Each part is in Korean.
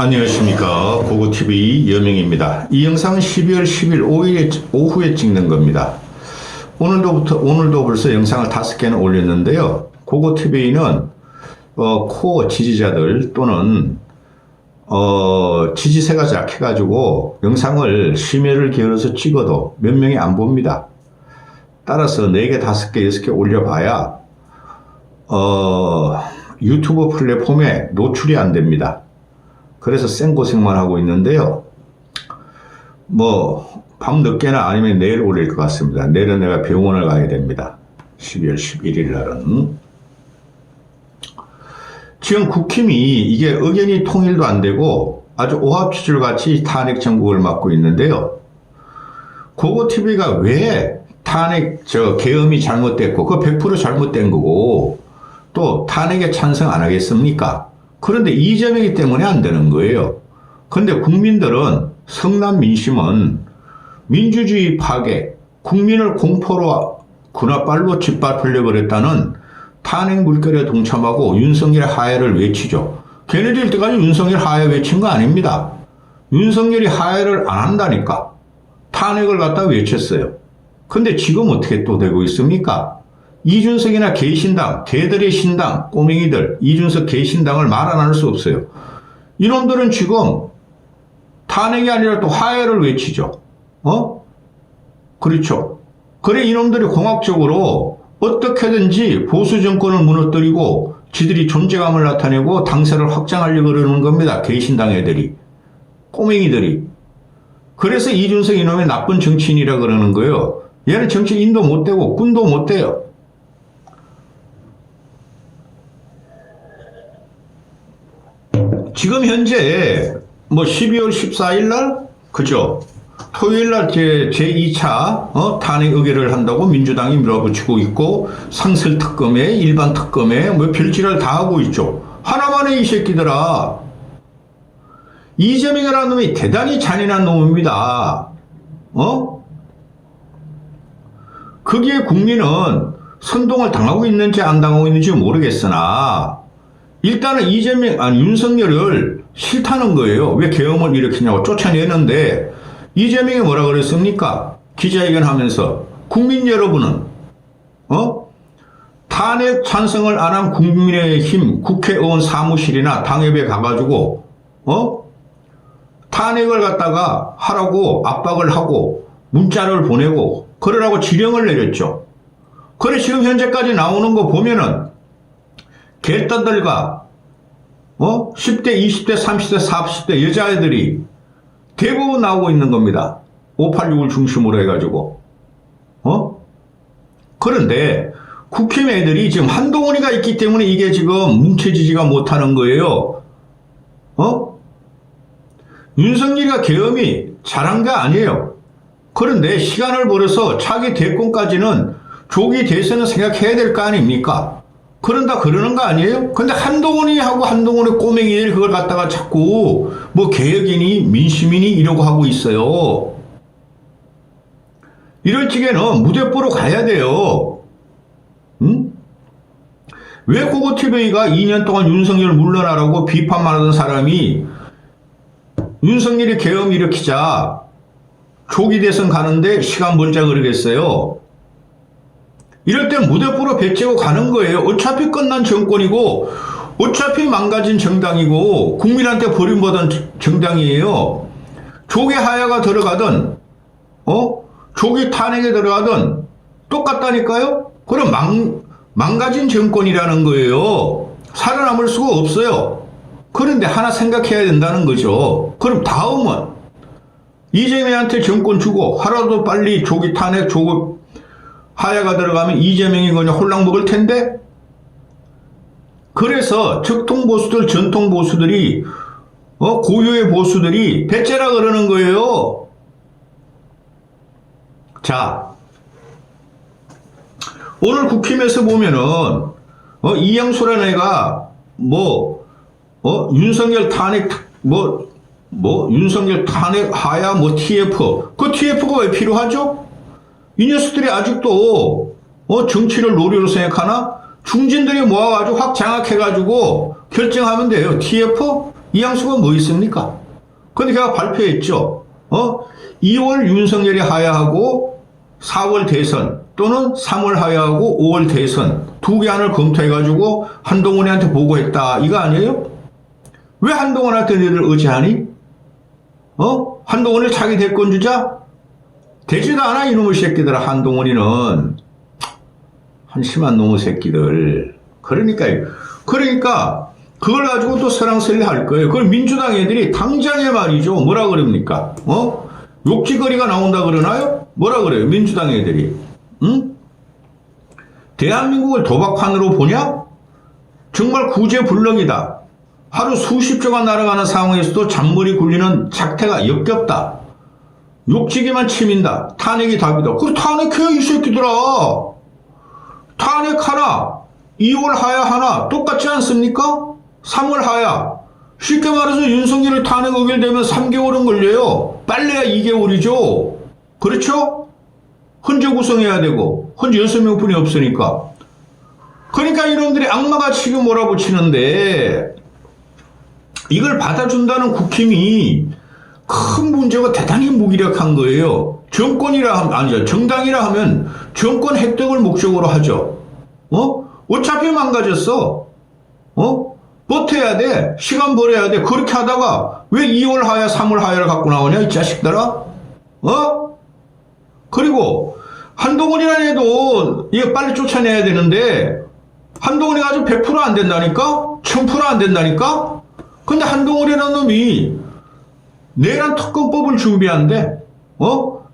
안녕하십니까. 고고TV 여명입니다. 이 영상은 12월 10일 오후에 찍는 겁니다. 오늘도 벌써 영상을 5개나 올렸는데요. 고고TV는 코어 지지자들 또는 지지세가 약해가지고 영상을 심혈을 기울여서 찍어도 몇 명이 안 봅니다. 따라서 4개, 5개, 6개 올려봐야 유튜브 플랫폼에 노출이 안 됩니다. 그래서 생고생만 하고 있는데요. 밤 늦게나 아니면 내일 올릴 것 같습니다. 내일은 내가 병원을 가야 됩니다. 12월 11일 날은. 지금 국힘이 이게 의견이 통일도 안 되고 아주 오합지졸 같이 탄핵 정국을 맡고 있는데요. 고고TV가 왜 탄핵 계엄이 잘못됐고 그거 100% 잘못된 거고 또 탄핵에 찬성 안 하겠습니까? 그런데 이재명이기 때문에 안 되는 거예요. 그런데 국민들은 성남 민심은 민주주의 파괴, 국민을 공포로 군화발로 짓밟으려고 그랬다는 탄핵 물결에 동참하고 윤석열 하야를 외치죠. 걔네들 때까지 윤석열 하야 외친 거 아닙니다. 윤석열이 하야를 안 한다니까 탄핵을 갖다 외쳤어요. 근데 지금 어떻게 또 되고 있습니까? 이준석이나 개신당, 개들의 신당, 꼬맹이들, 이준석 개신당을 말 안 할 수 없어요. 이놈들은 지금 탄핵이 아니라 또 하야를 외치죠. 그렇죠. 그래 이놈들이 공학적으로 어떻게든지 보수 정권을 무너뜨리고 지들이 존재감을 나타내고 당세를 확장하려고 그러는 겁니다. 개신당 애들이. 꼬맹이들이. 그래서 이준석 이놈의 나쁜 정치인이라 그러는 거예요. 얘는 정치인도 못 되고 군도 못 돼요. 지금 현재 12월 14일 날 그죠? 토요일 날 제2차 탄핵 의결을 한다고 민주당이 밀어붙이고 있고 상설 특검에 일반 특검에 별지랄 다 하고 있죠. 하나만 해 이 새끼들아. 이재명이라는 놈이 대단히 잔인한 놈입니다. 거기에 국민은 선동을 당하고 있는지 안 당하고 있는지 모르겠으나 일단은 윤석열을 싫다는 거예요. 왜 계엄을 일으키냐고 쫓아내는데 이재명이 뭐라 그랬습니까? 기자회견 하면서 국민 여러분은 탄핵 찬성을 안 한 국민의힘 국회의원 사무실이나 당협에 가가지고 탄핵을 갖다가 하라고 압박을 하고 문자를 보내고 그러라고 지령을 내렸죠. 그래 지금 현재까지 나오는 거 보면은 개딸들과 10대, 20대, 30대, 40대 여자애들이 대부분 나오고 있는 겁니다. 586을 중심으로 해가지고. 그런데 국힘 애들이 지금 한동훈이가 있기 때문에 이게 지금 뭉쳐지지가 못하는 거예요. 윤석열이가 계엄이 잘한 게 아니에요. 그런데 시간을 벌여서 차기 대권까지는 조기 대선을 생각해야 될 거 아닙니까? 그러는 거 아니에요? 근데 한동훈의 꼬맹이들 그걸 갖다가 자꾸 개혁이니 민심이니 이러고 하고 있어요. 이럴 적에는 무대뽀로 가야 돼요. 왜 고고TV가 2년 동안 윤석열 물러나라고 비판만 하던 사람이 윤석열이 계엄 일으키자 조기 대선 가는데 시간 벌자 그러겠어요? 이럴 땐 무대포로 배치고 가는 거예요. 어차피 끝난 정권이고 어차피 망가진 정당이고 국민한테 버림받은 정당이에요. 조기 하야가 들어가든 조기 탄핵에 들어가든 똑같다니까요. 그럼 망가진 정권이라는 거예요. 살아남을 수가 없어요. 그런데 하나 생각해야 된다는 거죠. 그럼 다음은 이재명한테 정권 주고 하루도 빨리 조기 탄핵 조기 하야가 들어가면 이재명이 그냥 홀랑 먹을 텐데? 그래서 적통보수들, 전통보수들이, 고유의 보수들이 배째라 그러는 거예요. 자, 오늘 국힘에서 보면은, 이양수라는 애가, 윤석열 탄핵, 윤석열 탄핵 하야, TF. 그 TF가 왜 필요하죠? 이 녀석들이 아직도 정치를 놀이로 생각하나? 중진들이 모아가지고 확 장악해가지고 결정하면 돼요. TF? 이 양수가 뭐 있습니까? 근데 걔가 발표했죠. 2월 윤석열이 하야하고 4월 대선 또는 3월 하야하고 5월 대선 두 개 안을 검토해가지고 한동훈이한테 보고했다. 이거 아니에요? 왜 한동훈한테 너희들 의지하니? 한동훈을 자기 대권 주자? 되지도 않아 이놈의 새끼들아. 한동훈이는 한심한 놈의 새끼들. 그러니까 그걸 가지고 또 설랑설레 할 거예요. 그걸 민주당 애들이 당장에 말이죠. 뭐라 그럽니까? 욕지거리가 나온다 그러나요? 뭐라 그래요? 민주당 애들이. 응? 대한민국을 도박판으로 보냐? 정말 구제불능이다. 하루 수십조가 날아가는 상황에서도 잔머리 굴리는 작태가 역겹다. 욕지기만 치민다. 탄핵이 답이다. 그래 탄핵해 이 새끼들아. 탄핵하나 2월 하야 하나 똑같지 않습니까? 3월 하야. 쉽게 말해서 윤석열을 탄핵 의결되면 3개월은 걸려요. 빨래야 2개월이죠. 그렇죠? 헌재 구성해야 되고 헌재 6명뿐이 없으니까. 그러니까 이놈들이 악마같이 지금 몰아붙이는데 이걸 받아준다는 국힘이 큰 문제가 대단히 무기력한 거예요. 정권이라 하면 아니죠. 정당이라 하면 정권 획득을 목적으로 하죠. 어차피 망가졌어. 버텨야 돼. 시간 벌어야 돼. 그렇게 하다가 왜 2월 하야 3월 하야를 갖고 나오냐 이 자식들아. 그리고 한동훈이라는 애도 이거 빨리 쫓아내야 되는데 한동훈이가 아주 100% 안 된다니까? 1000% 안 된다니까? 근데 한동훈이라는 놈이 내란 특검법을 준비한대.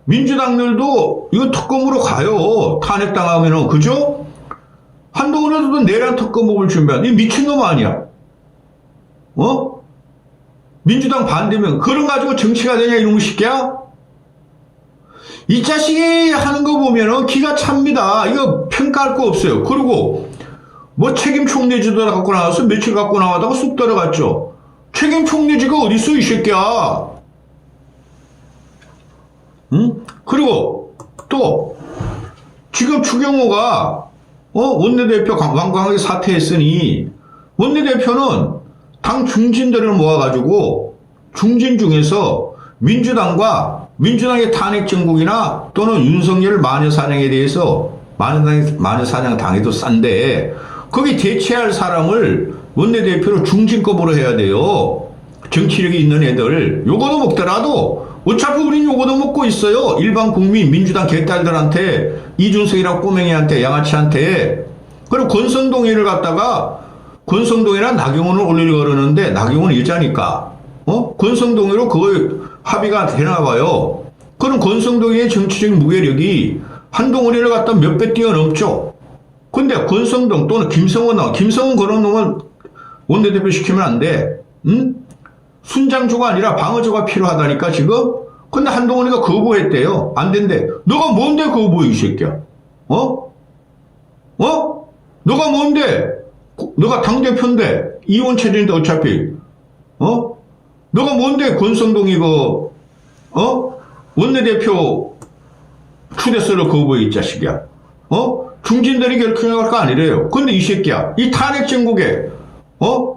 민주당들도 이거 특검으로 가요. 탄핵당하면은. 그죠? 한동훈에도 내란 특검법을 준비한대. 이 미친놈 아니야? 민주당 반대면 그런 가지고 정치가 되냐 이놈의 새끼야? 이 자식이 하는 거 보면은 기가 찹니다. 이거 평가할 거 없어요. 그리고 뭐 책임 총리지도 갖고 나와서 며칠 갖고 나와다가 쑥 들어갔죠. 책임 총리지가 어딨어 이 새끼야. 응? 그리고 또 지금 추경호가 원내대표 완강하게 사퇴했으니 원내대표는 당 중진들을 모아가지고 중진 중에서 민주당의 탄핵 정국이나 또는 윤석열 마녀사냥에 대해서 마녀사냥 당해도 싼데 거기 대체할 사람을 원내대표로 중진급으로 해야 돼요. 정치력이 있는 애들. 요거도 먹더라도 어차피 우린 요거도 먹고 있어요. 일반 국민 민주당 개딸들한테 이준석이랑 꼬맹이한테 양아치한테. 그리고 권성동이를 갖다가 권성동이랑 나경원을 올리려고 그러는데 나경원은 여자니까 권성동이로 그거 합의가 되나 봐요. 그럼 권성동의 정치적인 무게력이 한동훈이를 갖다 몇 배 뛰어넘죠. 근데 권성동 또는 김성원 그런 놈은 원내대표 시키면 안 돼. 응? 순장조가 아니라 방어조가 필요하다니까 지금. 근데 한동훈이가 거부했대요. 안 된대. 너가 뭔데 거부해 이 새끼야. 너가 뭔데? 너가 당대표인데 이원체제인데 어차피 너가 뭔데 권성동이 원내대표 추대서를 거부해 이 자식이야. 중진들이 결정할 거 아니래요. 근데 이 새끼야 이 탄핵 정국에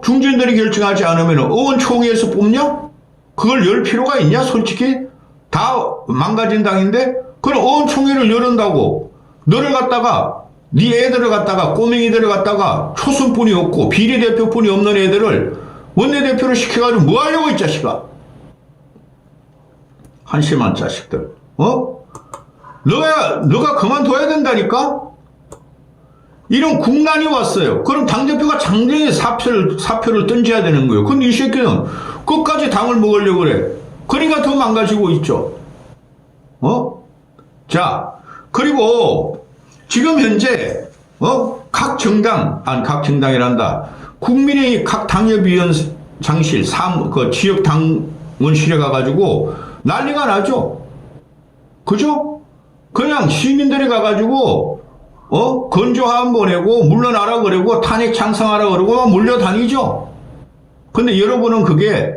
중진들이 결정하지 않으면 의원총회에서 뽑냐? 그걸 열 필요가 있냐? 솔직히 다 망가진 당인데 그럼 의원총회를 열은다고 너를 갖다가 네 애들을 갖다가 꼬맹이들을 갖다가 초순뿐이 없고 비례대표뿐이 없는 애들을 원내대표를 시켜가지고 뭐 하려고 이 자식아. 한심한 자식들. 너가 그만둬야 된다니까? 이런 국난이 왔어요. 그럼 당대표가 장중에 사표를 던져야 되는 거예요. 근데 이 새끼는 끝까지 당을 먹으려고 그래. 그러니까 더 망가지고 있죠. 자, 그리고 지금 현재 각 정당이란다. 국민의 각 당협위원장실, 지역 당원실에 가가지고 난리가 나죠. 그죠? 그냥 시민들이 가가지고 건조하안 보내고 물러나라 그러고 탄핵 찬성하라 그러고 몰려다니죠. 근데 여러분은 그게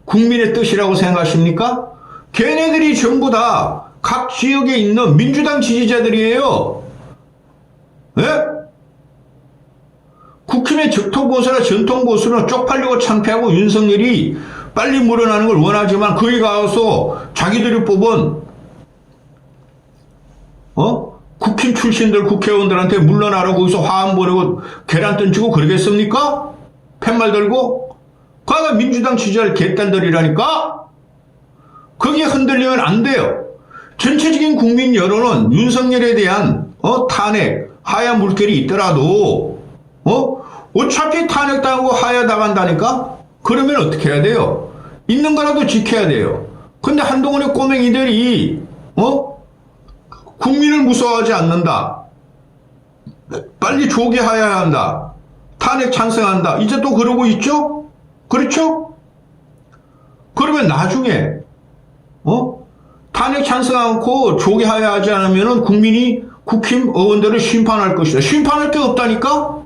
국민의 뜻이라고 생각하십니까? 걔네들이 전부 다 각 지역에 있는 민주당 지지자들이에요. 예? 국힘의 적토보수나 전통보수는 쪽팔리고 창피하고 윤석열이 빨리 물러나는 걸 원하지만 거기 가서 자기들이 뽑은 국힘 출신들 국회의원들한테 물러나라고 거기서 화환 보내고 계란 던지고 그러겠습니까? 팻말 들고? 그가 민주당 지지할 개딸들이라니까? 거기에 흔들리면 안 돼요. 전체적인 국민 여론은 윤석열에 대한 탄핵, 하야 물결이 있더라도 어차피 탄핵당하고 하야 당한다니까? 그러면 어떻게 해야 돼요? 있는 거라도 지켜야 돼요. 근데 한동훈의 꼬맹이들이 국민을 무서워하지 않는다. 빨리 조기하야 한다. 탄핵 찬성한다. 이제 또 그러고 있죠? 그렇죠? 그러면 나중에 탄핵 찬성 않고 조기하야하지 않으면 국민이 국힘 의원들을 심판할 것이다. 심판할 게 없다니까?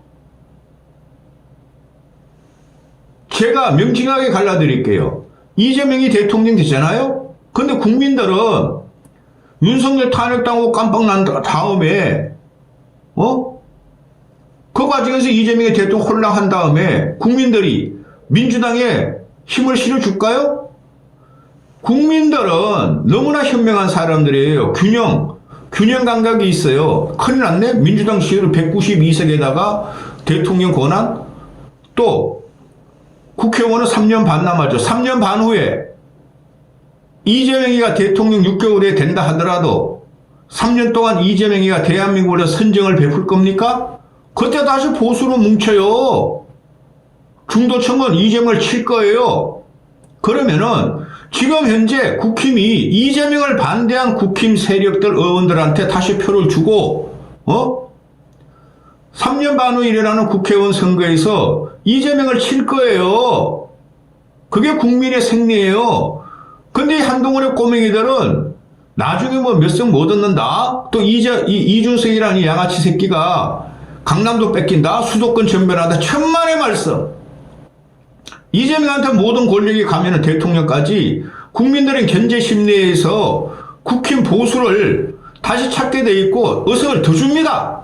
제가 명징하게 갈라드릴게요. 이재명이 대통령 되잖아요? 근데 국민들은 윤석열 탄핵당하고 깜빡 난 다음에 그 과정에서 이재명이 대통령 홀랑한 다음에 국민들이 민주당에 힘을 실어줄까요? 국민들은 너무나 현명한 사람들이에요. 균형 감각이 있어요. 큰일 났네? 민주당 지지율 192석에다가 대통령 권한? 또 국회의원은 3년 반 남았죠. 3년 반 후에 이재명이가 대통령 6개월에 된다 하더라도 3년 동안 이재명이가 대한민국에 선정을 베풀 겁니까? 그때 다시 보수로 뭉쳐요. 중도층은 이재명을 칠 거예요. 그러면은 지금 현재 국힘이 이재명을 반대한 국힘 세력들 의원들한테 다시 표를 주고 3년 반 후 일어나는 국회의원 선거에서 이재명을 칠 거예요. 그게 국민의 생리예요. 근데 한동훈의 꼬맹이들은 나중에 뭐 몇 석 못 얻는다? 또 이준석이라는 양아치 새끼가 강남도 뺏긴다? 수도권 전멸한다? 천만의 말씀. 이재명한테 모든 권력이 가면은 대통령까지 국민들은 견제 심리에서 국힘 보수를 다시 찾게 돼 있고 의석을 더 줍니다.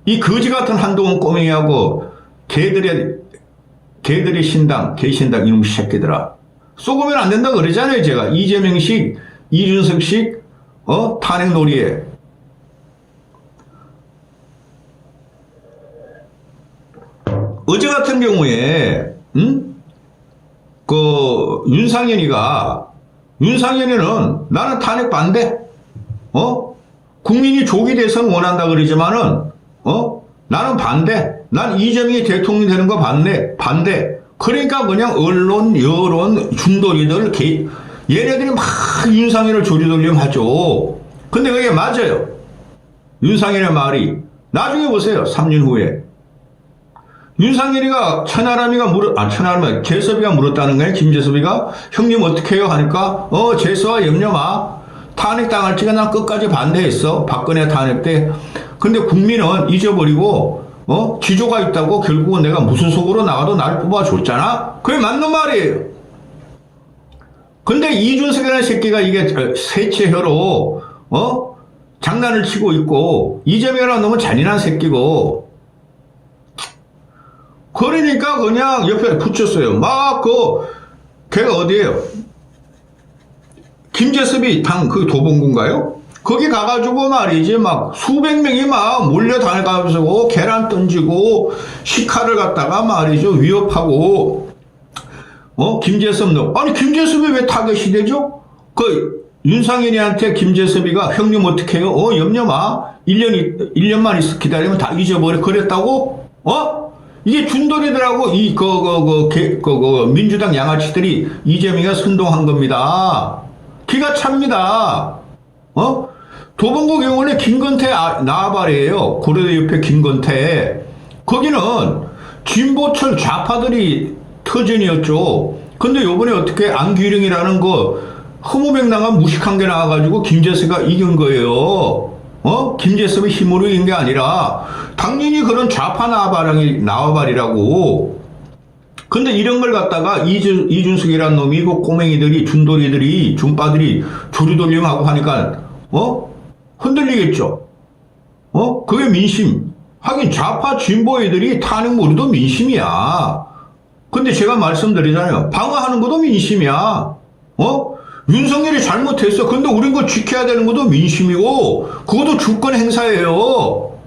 이 거지 같은 한동훈 꼬맹이하고 개들의 신당, 개신당 이놈 새끼들아. 쏘으면 안 된다 그러잖아요, 제가. 이재명식, 이준석식, 탄핵 놀이에. 어제 같은 경우에, 윤상현이는 나는 탄핵 반대, 국민이 조기 대선 원한다 그러지만은, 나는 반대. 난 이재명이 대통령 되는 거 반대. 그러니까 그냥 언론, 여론, 중도리들, 얘네들이 막 윤상현을 조리돌림 하죠. 근데 그게 맞아요. 윤상현의 말이. 나중에 보세요. 3년 후에. 윤상현이가 재섭이가 물었다는 거예요. 김재섭이가. 형님 어떻게 해요? 하니까, 재수와 염려 마. 탄핵 당할지가 난 끝까지 반대했어. 박근혜 탄핵 때. 근데 국민은 잊어버리고 지조가 있다고 결국은 내가 무슨 속으로 나가도 나를 뽑아줬잖아. 그게 맞는 말이에요. 근데 이준석이라는 새끼가 이게 세체혀로 장난을 치고 있고 이재명이라는 놈은 잔인한 새끼고 그러니까 그냥 옆에 붙였어요. 걔가 어디에요? 김재섭이 그 도봉구인가요? 거기 가가지고 말이지 막 수백 명이 막 몰려다녀가면서 계란 던지고 식칼을 갖다가 말이죠 위협하고 김재섭 아니 김재섭이 왜 타겟이 되죠? 그 윤상현이한테 김재섭이가 형님 어떻게 해요? 염려 마 1년만 기다리면 다 잊어버려 그랬다고? 이게 준돌이들하고 민주당 양아치들이 이재명이가 선동한 겁니다. 기가 찹니다. 도봉구 경우는 김건태 나발이에요. 고려대 옆에 김건태. 거기는 진보철 좌파들이 터전이었죠. 근데 요번에 어떻게 안규령이라는 거 허무맹랑한 무식한 게 나와가지고 김재섭이가 이긴 거예요. 김재섭의 힘으로 이긴 게 아니라 당연히 그런 좌파 나발이라고. 근데 이런 걸 갖다가 이준석이라는 놈이 그 꼬맹이들이 준돌이들이 준빠들이 조리돌림하고 하니까 흔들리겠죠. 그게 민심. 하긴 좌파 진보 애들이 탄핵 몰이도 민심이야. 근데 제가 말씀드리잖아요. 방어하는 것도 민심이야. 윤석열이 잘못했어. 근데 우린 그거 지켜야 되는 것도 민심이고, 그것도 주권 행사예요.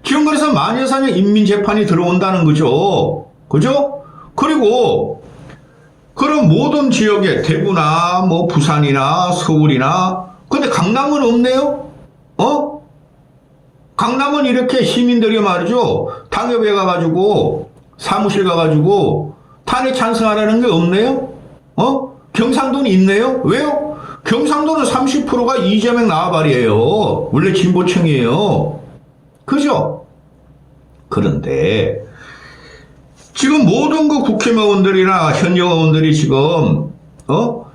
지금 그래서 만여사냥 인민재판이 들어온다는 거죠. 그죠? 그리고, 그런 모든 지역에 대구나, 뭐, 부산이나, 서울이나, 근데 강남은 없네요? 강남은 이렇게 시민들이 말이죠. 당협에 가가지고, 사무실 가가지고, 탄핵 찬성하라는 게 없네요? 경상도는 있네요? 왜요? 경상도는 30%가 이재명 나와발이에요. 원래 진보층이에요. 그죠? 그런데 지금 모든 그 국회의원들이나 현역 의원들이 지금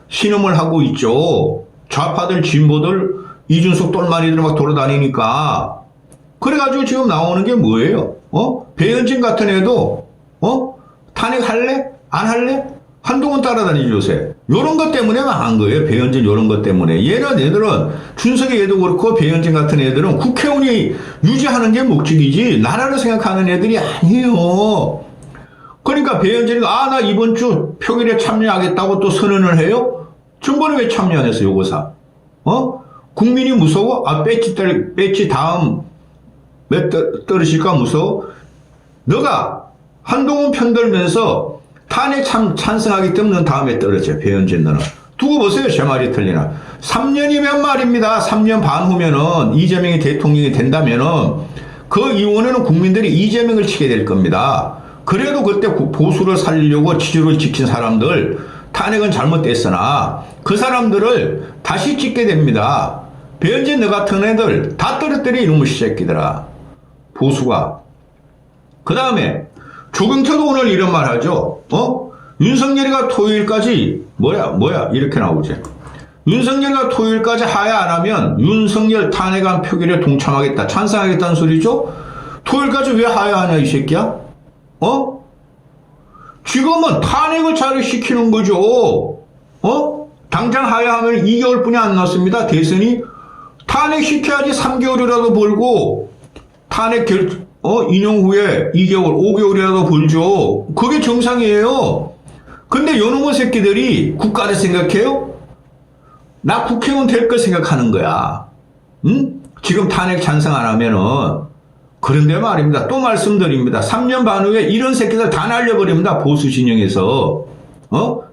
신음을 하고 있죠. 좌파들 진보들 이준석 똘마니들 막 돌아다니니까 그래가지고 지금 나오는 게 뭐예요? 배현진 같은 애도 탄핵할래? 안 할래? 한동훈 따라다니지 요새. 요런 것 때문에 망한 거예요. 배현진 요런 것 때문에. 얘들은 준석이 얘도 그렇고 배현진 같은 애들은 국회의원이 유지하는 게 목적이지 나라를 생각하는 애들이 아니에요. 그러니까 배현진이가 나 이번 주 표결에 참여하겠다고 또 선언을 해요? 전번에 왜 참여 안 했어 요거사? 국민이 무서워? 배지 다음 몇 떨어질까 무서워? 너가 한동훈 편들면서 탄핵 찬성하기 때문에 넌 다음에 떨어져. 배현진 너는. 두고 보세요. 제 말이 틀리나. 3년이면 말입니다. 3년 반 후면은 이재명이 대통령이 된다면은 그 이후에는 국민들이 이재명을 치게 될 겁니다. 그래도 그때 보수를 살리려고 지지를 지킨 사람들 탄핵은 잘못됐으나 그 사람들을 다시 찍게 됩니다. 배현진 너 같은 애들 다 떨어뜨려 이놈의 새끼들아. 보수가. 그 다음에 조경태도 오늘 이런 말 하죠. 윤석열이가 토요일까지 뭐야 이렇게 나오지. 윤석열이가 토요일까지 하야 안 하면 윤석열 탄핵안 표결에 동참하겠다. 찬성하겠다는 소리죠. 토요일까지 왜 하야 하냐 이 새끼야. 지금은 탄핵을 자료시키는 거죠. 당장 하야 하면 2개월뿐이 안 났습니다. 대선이. 탄핵시켜야지 3개월이라도 벌고 탄핵 인용 후에 2개월, 5개월이라도 벌죠. 그게 정상이에요. 근데 요놈의 새끼들이 국가를 생각해요? 나 국회의원 될 거 생각하는 거야. 응? 지금 탄핵 찬성 안 하면은. 그런데 말입니다. 또 말씀드립니다. 3년 반 후에 이런 새끼들 다 날려버립니다. 보수 진영에서.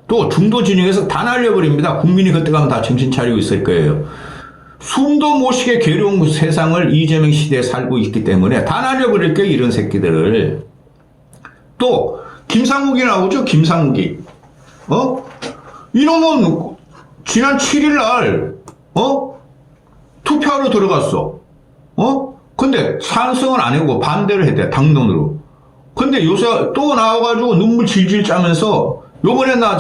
또 중도 진영에서 다 날려버립니다. 국민이 그때 가면 다 정신 차리고 있을 거예요. 숨도 못 쉬게 괴로운 세상을 이재명 시대에 살고 있기 때문에 다 날려버릴 거예요. 이런 새끼들을. 또 김상욱이 나오죠. 김상욱이. 이놈은 지난 7일 날 투표하러 들어갔어. 근데 찬성은 안 하고 반대를 했대. 당론으로. 근데 요새 또 나와가지고 눈물 질질 짜면서 요번에 나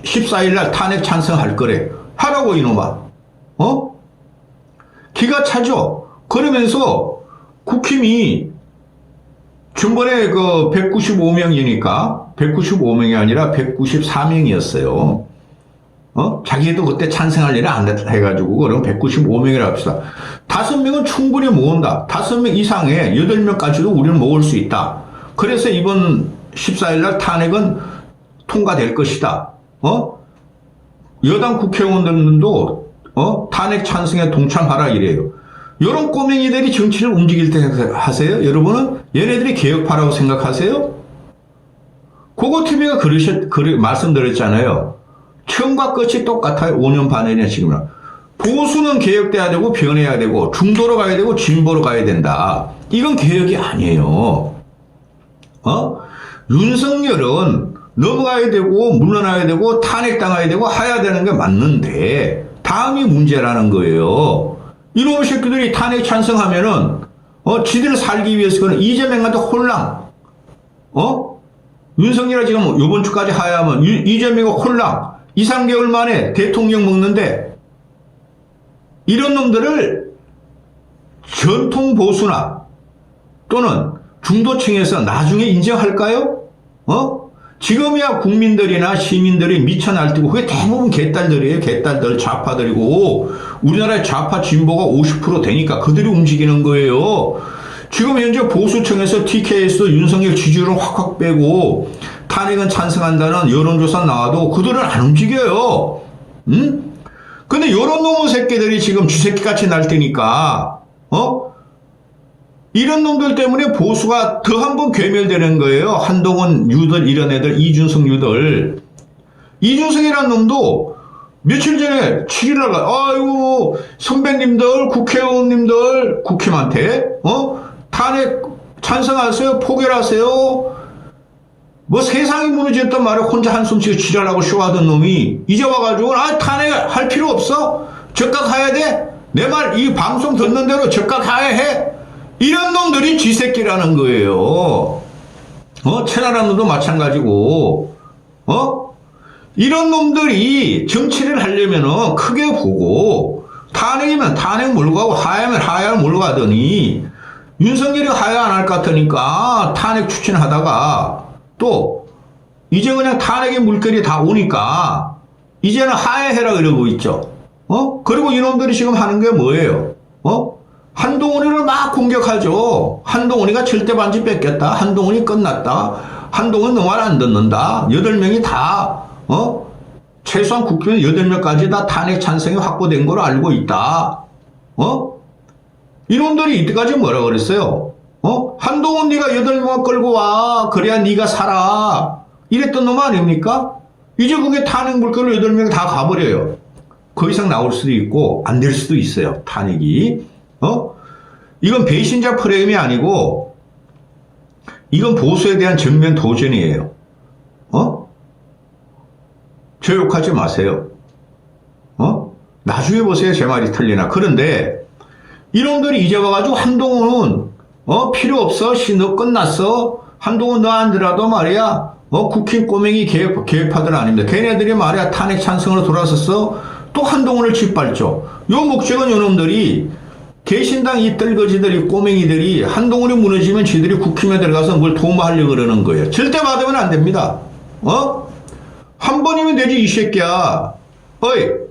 14일 날 탄핵 찬성할 거래. 하라고 이놈아. 기가 차죠. 그러면서 국힘이 전번에 그 195명이니까 195명이 아니라 194명이었어요. 자기도 그때 찬성할 일은 안 해가지고 그럼 195명이라 합시다. 5명은 충분히 모은다. 5명 이상의 8명까지도 우리는 모을 수 있다. 그래서 이번 14일 날 탄핵은 통과될 것이다. 여당 국회의원들도 탄핵 찬성에 동참하라 이래요. 이런 꼬맹이들이 정치를 움직일 때 하세요? 여러분은 얘네들이 개혁파라고 생각하세요? 고고TV가 말씀드렸잖아요. 처음과 끝이 똑같아요. 5년 반이나 지금은. 보수는 개혁돼야 되고 변해야 되고 중도로 가야 되고 진보로 가야 된다. 이건 개혁이 아니에요. 윤석열은 넘어가야 되고 물러나야 되고 탄핵당해야 되고 해야 되는 게 맞는데 다음이 문제라는 거예요. 이놈의 새끼들이 탄핵 찬성하면은 지들을 살기 위해서는 이재명한테 홀랑 윤석열이 지금 요번 주까지 하야하면 이재명이 홀랑 2, 3개월 만에 대통령 먹는데 이런 놈들을 전통 보수나 또는 중도층에서 나중에 인정할까요? 지금이야 국민들이나 시민들이 미쳐 날뛰고 그게 대부분 개딸들이에요. 개딸들 좌파들이고 우리나라의 좌파 진보가 50% 되니까 그들이 움직이는 거예요. 지금 현재 보수층에서 TK에서 윤석열 지지율을 확확 빼고 탄핵은 찬성한다는 여론조사 나와도 그들은 안 움직여요. 응? 근데 요런 놈의 새끼들이 지금 쥐새끼같이 날뛰니까 이런 놈들 때문에 보수가 더 한 번 괴멸되는 거예요. 한동훈 유들 이런 애들, 이준석 유들. 이준석이라는 놈도 며칠 전에 7일날 아이고 선배님들 국회의원님들 국힘한테 탄핵 찬성하세요, 포결하세요. 뭐 세상이 무너졌단 말이야. 혼자 한숨 쉬고 지랄하고 쇼하던 놈이 이제 와가지고 탄핵할 필요 없어. 적각해야 돼. 내 말 이 방송 듣는 대로 적각해야 해. 이런 놈들이 쥐새끼라는 거예요. 천하람 놈도 마찬가지고 이런 놈들이 정치를 하려면은 크게 보고 탄핵이면 탄핵 몰고 가고 하야면 하야 몰고 가더니 윤석열이 하야 안 할 것 같으니까 탄핵 추진하다가 또 이제 그냥 탄핵의 물결이 다 오니까 이제는 하야해라 이러고 있죠. 그리고 이놈들이 지금 하는 게 뭐예요? 한동훈이를 막 공격하죠. 한동훈이가 절대 반지 뺏겼다. 한동훈이 끝났다. 한동훈 너 말 안 듣는다. 8명이 다 최소한 국회의원 8명까지 다 탄핵 찬성이 확보된 걸로 알고 있다. 이놈들이 이때까지 뭐라 그랬어요? 한동훈 네가 8명 끌고 와. 그래야 네가 살아. 이랬던 놈 아닙니까? 이제 그게 탄핵 물결로 8명 다 가버려요. 그 이상 나올 수도 있고 안 될 수도 있어요. 탄핵이. 이건 배신자 프레임이 아니고 이건 보수에 대한 정면 도전이에요. 저 욕하지 마세요. 나중에 보세요. 제 말이 틀리나. 그런데 이놈들이 이제 와가지고 한동훈은 필요 없어. 너 끝났어. 한동훈 너 안 들어도 말이야. 국힘 꼬맹이 계획파들 아닙니다. 걔네들이 말이야 탄핵 찬성으로 돌아섰어. 또 한동훈을 짓밟죠. 요 목적은 요놈들이 개신당 이 뜰거지들이 꼬맹이들이 한동훈이 무너지면 지들이 국힘에 들어가서 뭘 도모하려고 그러는 거예요. 절대 받으면 안 됩니다. 한 번이면 되지 이 새끼야. 어이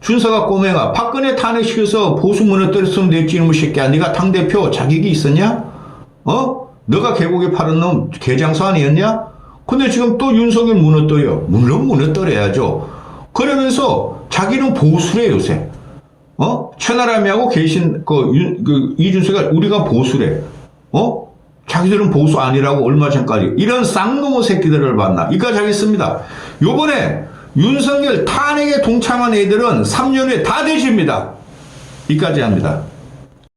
준서가 꼬맹아 박근혜 탄핵시켜서 보수 무너뜨렸으면 됐지 이놈의 새끼야. 네가 당대표 자격이 있었냐? 너가 개고기 파는 놈 개장수 아니었냐? 근데 지금 또 윤석열 무너뜨려. 물론 무너뜨려야죠. 그러면서 자기는 보수래 요새. 천하람이하고 계신 이준석이 우리가 보수래. 자기들은 보수 아니라고 얼마 전까지 이런 쌍놈의 새끼들을 봤나. 이까지 하겠습니다. 요번에 윤석열 탄핵에 동참한 애들은 3년 후에 다 되십니다. 이까지 합니다.